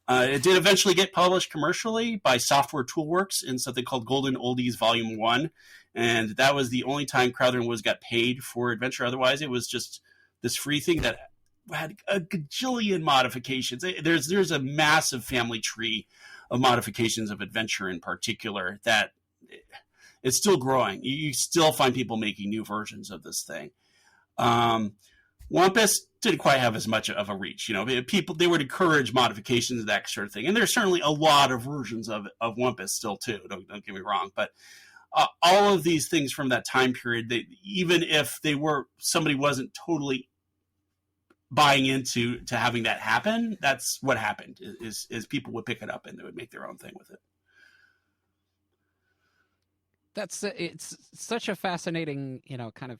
It did eventually get published commercially by Software Toolworks in something called Golden Oldies Volume 1. And that was the only time Crowther & Woods got paid for adventure. Otherwise, it was just this free thing that had a gajillion modifications. There's a massive family tree of modifications of adventure in particular that it's still growing. You still find people making new versions of this thing. Wumpus didn't quite have as much of a reach. People, they would encourage modifications, that sort of thing. And there's certainly a lot of versions of Wumpus still too. Don't get me wrong. But all of these things from that time period, even if somebody wasn't totally buying into having that happen, that's what happened is people would pick it up and they would make their own thing with it. It's such a fascinating, kind of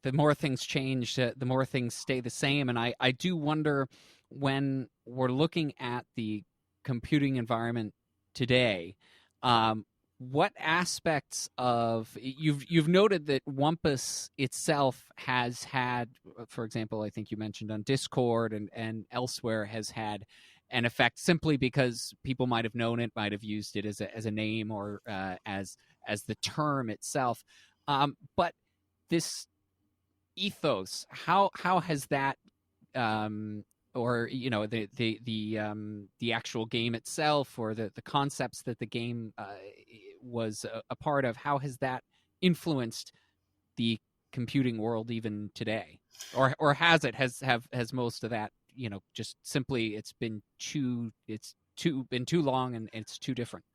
the more things change, the more things stay the same. And I do wonder, when we're looking at the computing environment today, what aspects of you've noted that Wumpus itself has had, for example, I think you mentioned on Discord and elsewhere, has had an effect simply because people might have known it, might have used it as a name or as the term itself. But this ethos, how has that, or the actual game itself, or the concepts that the game was a part of, how has that influenced the computing world even today, or has most of that, just simply it's been too long and it's too different?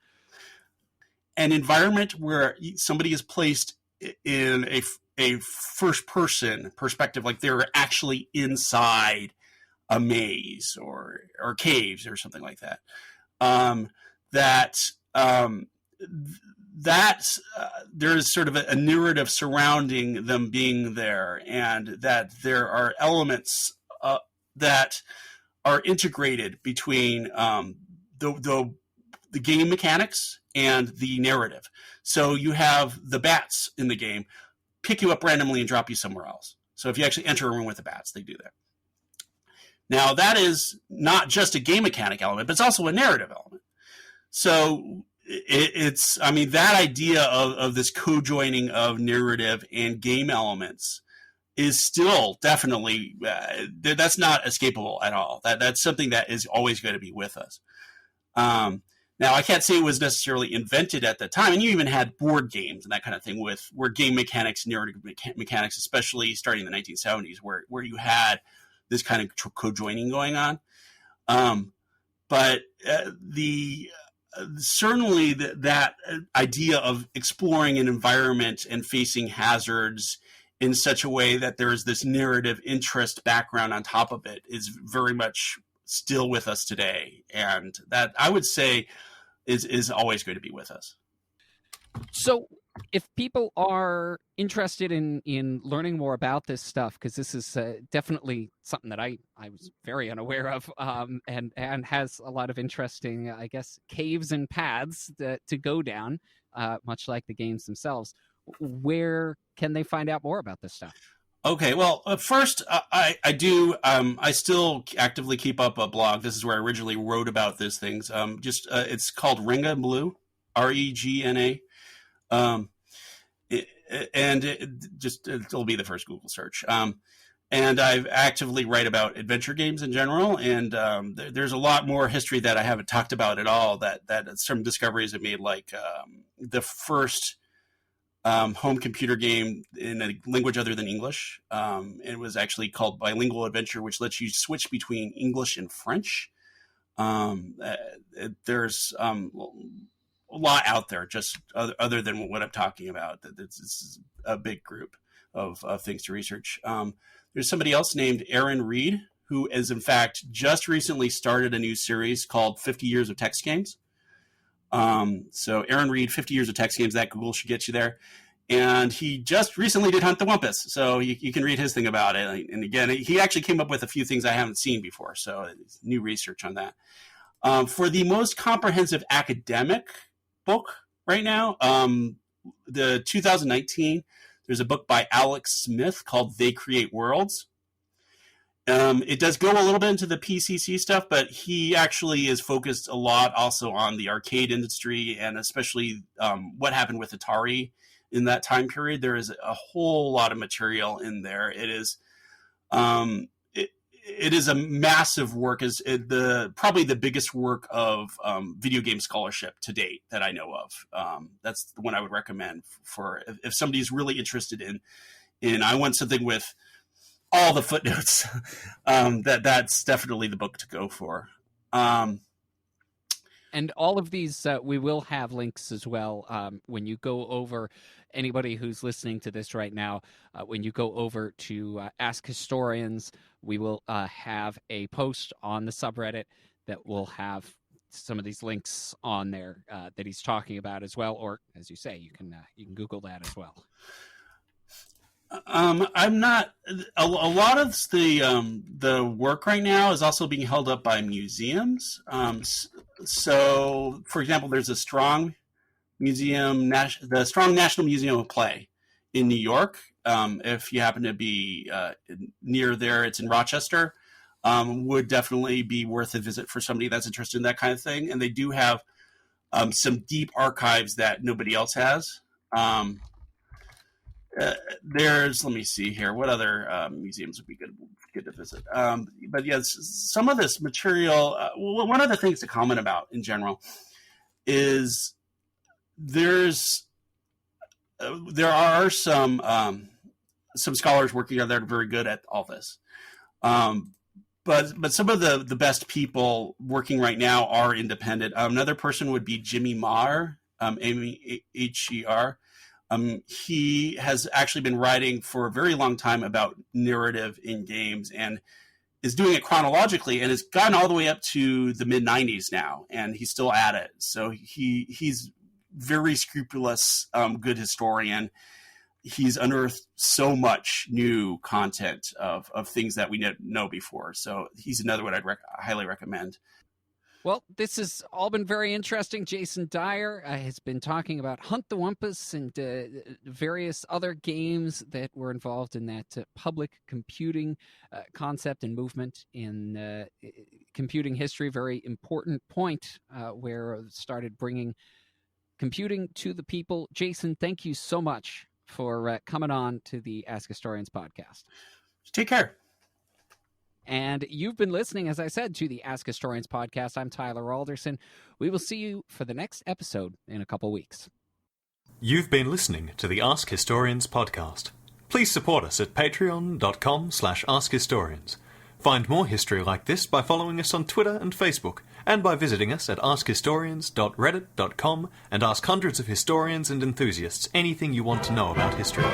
An environment where somebody is placed in a first person perspective, like they're actually inside a maze or caves or something like that. There's sort of a narrative surrounding them being there, and that there are elements that are integrated between the game mechanics and the narrative. So you have the bats in the game pick you up randomly and drop you somewhere else. So if you actually enter a room with the bats, they do that. Now, that is not just a game mechanic element, but it's also a narrative element. So that idea of this co-joining of narrative and game elements is still definitely, that's not escapable at all. That's something that is always going to be with us. Now, I can't say it was necessarily invented at the time, and you even had board games and that kind of thing where game mechanics, narrative mechanics, especially starting in the 1970s, where you had this kind of co-joining going on. But certainly that idea of exploring an environment and facing hazards in such a way that there is this narrative interest background on top of it is very much still with us today. And that, I would say, is always going to be with us. So if people are interested in learning more about this stuff, because this is definitely something that I was very unaware of, and has a lot of interesting, I guess, caves and paths to go down, much like the games themselves, where can they find out more about this stuff? Okay, well, first, I do. I still actively keep up a blog. This is where I originally wrote about these things. It's called Regna Blue, Regna. It'll be the first Google search. And I actively write about adventure games in general. And there's a lot more history that I haven't talked about at all. That some discoveries I made, like the first home computer game in a language other than English. It was actually called Bilingual Adventure, which lets you switch between English and French. There's a lot out there, just other than what I'm talking about. This is a big group of things to research. There's somebody else named Aaron Reed, who is in fact just recently started a new series called 50 Years of Text Games. So Aaron Reed, 50 Years of Text Games, that Google should get you there. And he just recently did Hunt the Wumpus, so you can read his thing about it. And again, he actually came up with a few things I haven't seen before, so it's new research on that. For the most comprehensive academic book right now, the 2019, there's a book by Alex Smith called They Create Worlds. It does go a little bit into the PCC stuff, but he actually is focused a lot also on the arcade industry and especially what happened with Atari in that time period. There is a whole lot of material in there. It is it is a massive work. Is probably the biggest work of video game scholarship to date that I know of. That's the one I would recommend for if somebody's really interested in I want something with all the footnotes. That's definitely the book to go for. And all of these, we will have links as well when you go over. Anybody who's listening to this right now, when you go over to Ask Historians, we will have a post on the subreddit that will have some of these links on there that he's talking about as well. Or, as you say, you can Google that as well. I'm not. A lot of the work right now is also being held up by museums. So, for example, there's a Strong Museum, the Strong National Museum of Play in New York. If you happen to be near there, it's in Rochester. Would definitely be worth a visit for somebody that's interested in that kind of thing. And they do have some deep archives that nobody else has. Let me see here. What other museums would be good to visit? But yes, some of this material, one of the things to comment about in general is there are some scholars working on there that are very good at all this. But some of the best people working right now are independent. Another person would be Jimmy Maher, H-E-R. He has actually been writing for a very long time about narrative in games and is doing it chronologically and has gotten all the way up to the mid-90s now, and he's still at it. So he's very scrupulous, good historian. He's unearthed so much new content of things that we didn't know before. So he's another one I'd highly recommend. Well, this has all been very interesting. Jason Dyer has been talking about Hunt the Wumpus and various other games that were involved in that public computing concept and movement in computing history. Very important point where it started bringing computing to the people. Jason, thank you so much for coming on to the Ask Historians podcast. Take care. And you've been listening, as I said, to the Ask Historians podcast. I'm Tyler Alderson. We will see you for the next episode in a couple weeks. You've been listening to the Ask Historians podcast. Please support us at patreon.com/askhistorians. Find more history like this by following us on Twitter and Facebook, and by visiting us at askhistorians.reddit.com and ask hundreds of historians and enthusiasts anything you want to know about history.